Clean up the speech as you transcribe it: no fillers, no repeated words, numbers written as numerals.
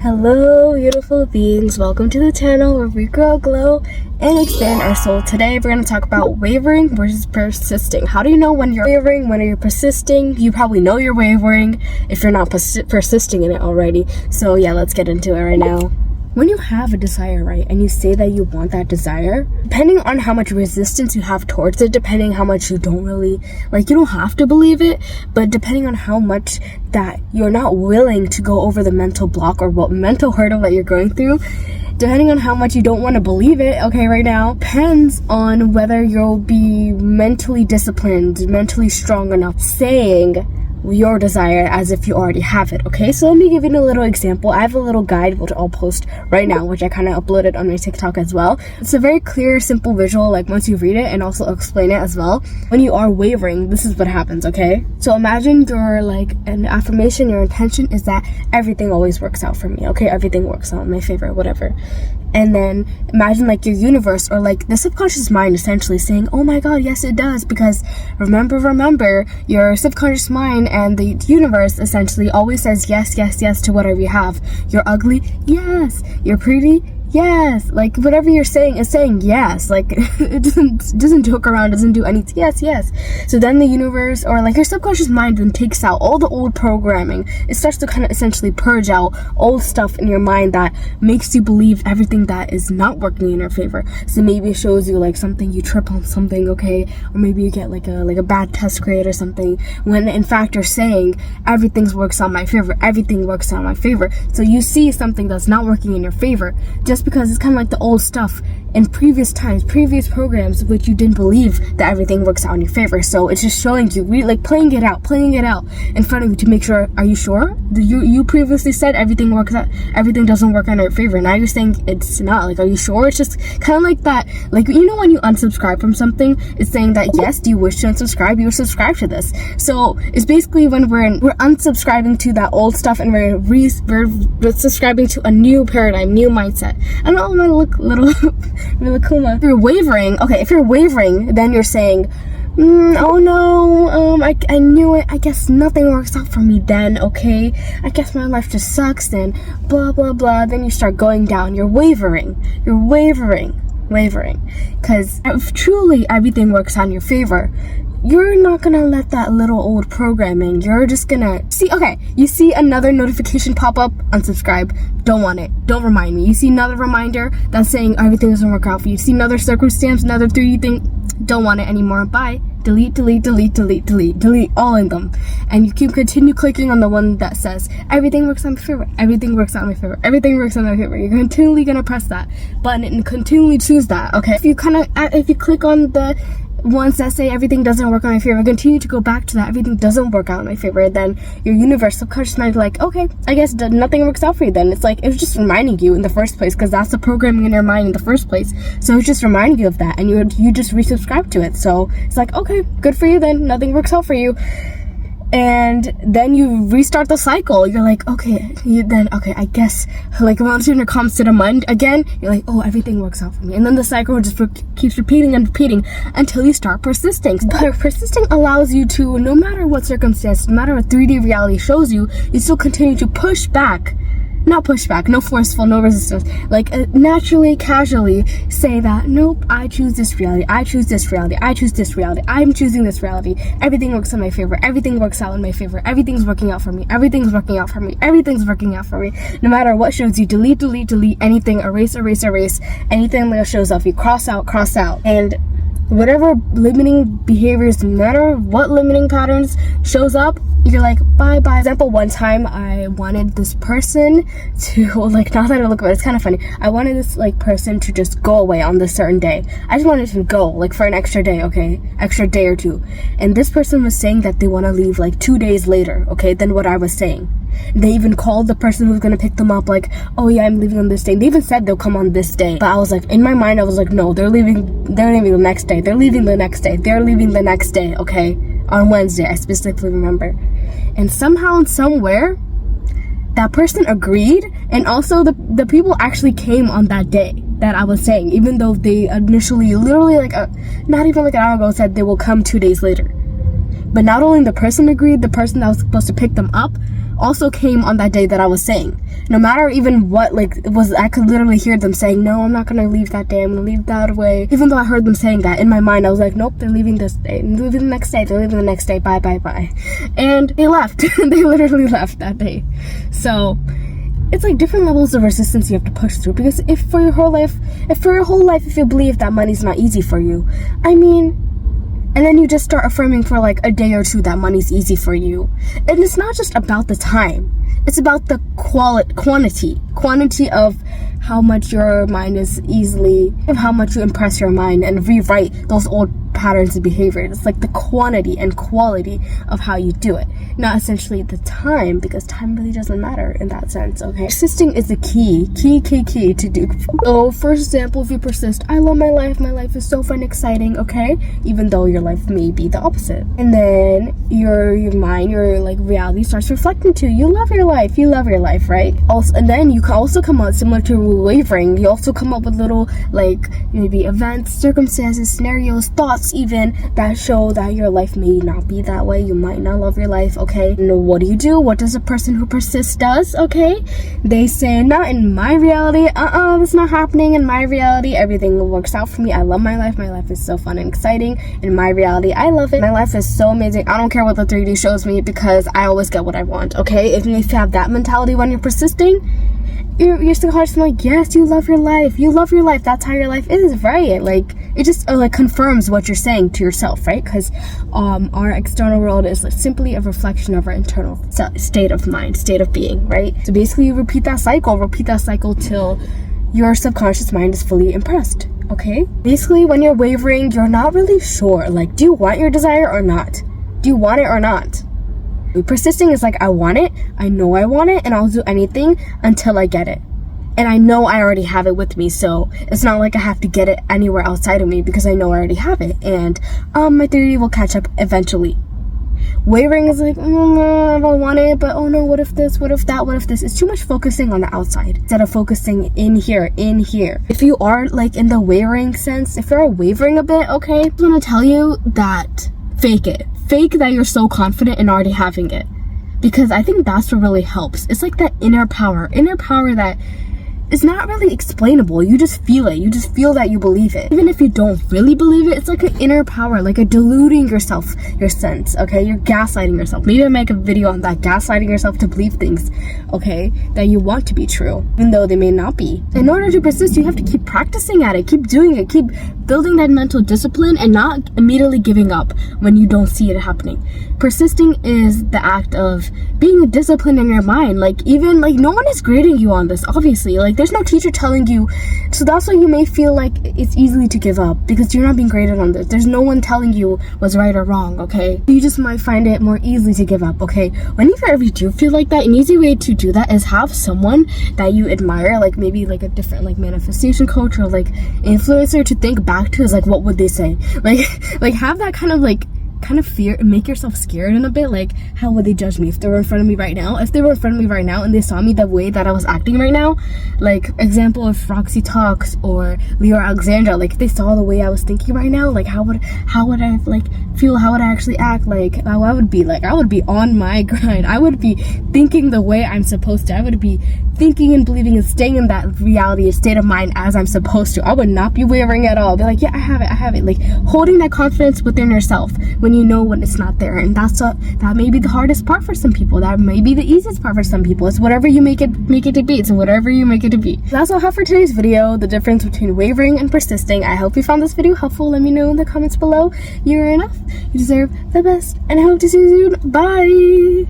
Hello beautiful beings, welcome to the channel where we grow, glow, and expand our soul. Today we're going to talk about wavering versus persisting. How do you know when you're wavering, when you're persisting? You probably know you're wavering if you're not persisting in it already. So yeah, let's get into it right now. When you have a desire, right, and you say that you want that desire, depending on how much resistance you have towards it, depending how much you don't really, you don't have to believe it, but depending on how much that you're not willing to go over the mental block or what mental hurdle that you're going through, depending on how much you don't want to believe it, okay, right now, depends on whether you'll be mentally disciplined, mentally strong enough, saying your desire as if you already have it. Okay, so let me give you a little example. I have a little guide which I'll post right now, which I kind of uploaded on my TikTok as well. It's a very clear, simple visual, once you read it, and also explain it as well. When you are wavering, this is what happens. Okay, so imagine your an affirmation, your intention is that everything always works out for me. Okay, everything works out in my favor, whatever. And then imagine your universe or the subconscious mind essentially saying, oh my god, yes it does, because remember your subconscious mind and the universe essentially always says yes to whatever you have. You're ugly, yes. You're pretty, yes. Whatever you're saying is saying yes. It doesn't joke around, doesn't do anything. Yes. So then the universe or your subconscious mind then takes out all the old programming. It starts to kind of essentially purge out old stuff in your mind that makes you believe everything that is not working in your favor. So maybe it shows you something, you trip on something, okay, or maybe you get a bad test grade or something, when in fact you're saying everything works out in my favor, everything works out in my favor. So you see something that's not working in your favor just because it's kind of the old stuff in previous times, previous programs, which you didn't believe that everything works out in your favor. So it's just showing you, playing it out in front of you to make sure, are you sure? You previously said everything doesn't work out in your favor. Now you're saying it's not. Are you sure? It's just kind of that, when you unsubscribe from something, it's saying that, yes, do you wish to unsubscribe? You subscribe to this. So it's basically when we're unsubscribing to that old stuff and we're subscribing to a new paradigm, new mindset. I know I'm gonna look a little really cool. If you're wavering, then you're saying, oh no, I knew it, I guess nothing works out for me then, okay, I guess my life just sucks then, blah blah blah. Then you start going down. You're wavering, because if truly everything works out in your favor, you're not gonna let that little old programming, you're just gonna you see another notification pop up, unsubscribe, don't want it, don't remind me. You see another reminder that's saying everything doesn't work out for you. You see another circumstance, another 3D thing, don't want it anymore, bye. Delete all of them, and you keep continue clicking on the one that says everything works out in my favor, everything works out in my favor, everything works out in my favor. You're continually gonna press that button and continually choose that. Okay, if you click on the ones that say everything doesn't work out in my favor, continue to go back to that everything doesn't work out in my favor, then your universe, subconscious mind, okay, I guess nothing works out for you then. It's it was just reminding you in the first place, because that's the programming in your mind in the first place. So it's just reminding you of that, and you just resubscribe to it. So it's okay, good for you then, nothing works out for you. And then you restart the cycle. You're okay, I guess, once your comes to the mind again, you're oh, everything works out for me. And then the cycle just keeps repeating and repeating until you start persisting. But persisting allows you to, no matter what circumstance, no matter what 3D reality shows you, you still continue to push back. Not push back, no forceful, no resistance. Naturally, casually say that, nope, I choose this reality, I choose this reality, I choose this reality, I'm choosing this reality. Everything works in my favor, everything works out in my favor, everything's working out for me, everything's working out for me, everything's working out for me. No matter what shows you, delete anything, erase, anything that shows up, you cross out. And whatever limiting behaviors, no matter what limiting patterns shows up, you're bye. For example, one time I wanted this person to, now that I look at it, it's kind of funny. I wanted this person to just go away on this certain day. I just wanted to go for an extra day, okay, extra day or two. And this person was saying that they want to leave 2 days later, okay, than what I was saying. They even called the person who was gonna pick them up, oh yeah, I'm leaving on this day. They even said they'll come on this day. But I was in my mind, I was no, they're leaving the next day. They're leaving the next day, okay? On Wednesday, I specifically remember. And somehow and somewhere, that person agreed, and also the people actually came on that day that I was saying, even though they initially, literally not even an hour ago, said they will come 2 days later. But not only the person agreed, the person that was supposed to pick them up also came on that day that I was saying. No matter even what, like, it was, I could literally hear them saying, no, I'm not gonna leave that day, I'm gonna leave that way. Even though I heard them saying that, in my mind I was like, nope, they're leaving this day, they're leaving the next day, they're leaving the next day, bye, bye, bye. And they left. They literally left that day. So it's like different levels of resistance you have to push through, because if for your whole life if you believe that money's not easy for you, I mean, and then you just start affirming for like a day or two that money's easy for you. And it's not just about the time. It's about the quantity of how much your mind is easily, of how much you impress your mind and rewrite those old patterns of behavior. It's like the quantity and quality of how you do it, not essentially the time, because time really doesn't matter in that sense, okay? Persisting is the key to do. So for example, if you persist, I love my life is so fun, exciting, okay? Even though your life may be the opposite. And then your mind, your like reality starts reflecting to you love your life, right? Also, and then you can also come out similar to wavering. You also come up with little like maybe events, circumstances, scenarios, thoughts even that show that your life may not be that way. You might not love your life, okay? And what do? What does a person who persists does, okay? They say, not in my reality, that's not happening in my reality. Everything works out for me. I love my life is so fun and exciting. In my reality, I love it. My life is so amazing. I don't care what the 3D shows me because I always get what I want, okay? If you have that mentality when you're persisting, you're still hard to like, yes, you love your life, that's how your life is, right? Like, it just like confirms what you're saying to yourself, right? Because our external world is like, simply a reflection of our internal state of mind, state of being, right? So basically you repeat that cycle till your subconscious mind is fully impressed, okay? Basically when you're wavering, you're not really sure, like, do you want your desire or not? Do you want it or not? Persisting is like, I want it, I know I want it, and I'll do anything until I get it. And I know I already have it with me, so it's not like I have to get it anywhere outside of me because I know I already have it, and my 3D will catch up eventually. Wavering is like, I don't want it, but oh no, what if this, what if that, what if this? It's too much focusing on the outside instead of focusing in here. If you are like in the wavering sense, if you're wavering a bit, okay, I want to tell you that fake it. Fake that you're so confident in already having it, because I think that's what really helps. It's like that inner power that is not really explainable. You just feel it. You just feel that you believe it. Even if you don't really believe it, it's like an inner power, like a deluding yourself, your sense, okay? You're gaslighting yourself. Maybe I'll make a video on that, gaslighting yourself to believe things, okay, that you want to be true, even though they may not be. In order to persist, you have to keep practicing at it, keep doing it, keep building that mental discipline and not immediately giving up when you don't see it happening. Persisting is the act of being disciplined in your mind. Like, even like no one is grading you on this, obviously. Like, there's no teacher telling you, so that's why you may feel like it's easy to give up, because you're not being graded on this. There's no one telling you what's right or wrong, okay? You just might find it more easily to give up, okay? Whenever you do feel like that, an easy way to do that is have someone that you admire, like maybe like a different like manifestation coach or like influencer to think back to, is like, what would they say? Like have that kind of fear, make yourself scared in a bit. Like, how would they judge me if they were in front of me right now? If they were in front of me right now and they saw me the way that I was acting right now, like example, if Roxy Talks or 𝕠𝕠𝓼𝓲𝓬, like if they saw the way I was thinking right now, like how would I like feel? How would I actually act? Like how I would be on my grind. I would be thinking the way I'm supposed to. I would be thinking and believing and staying in that reality state of mind as I'm supposed to. I would not be wavering at all. Be like, yeah, I have it. Like holding that confidence within yourself when you know when it's not there. And that may be the hardest part for some people. That may be the easiest part for some people. It's whatever you make it to be. It's whatever you make it to be. That's all I have for today's video, the difference between wavering and persisting. I hope you found this video helpful. Let me know in the comments below. You're enough. You deserve the best. And I hope to see you soon. Bye!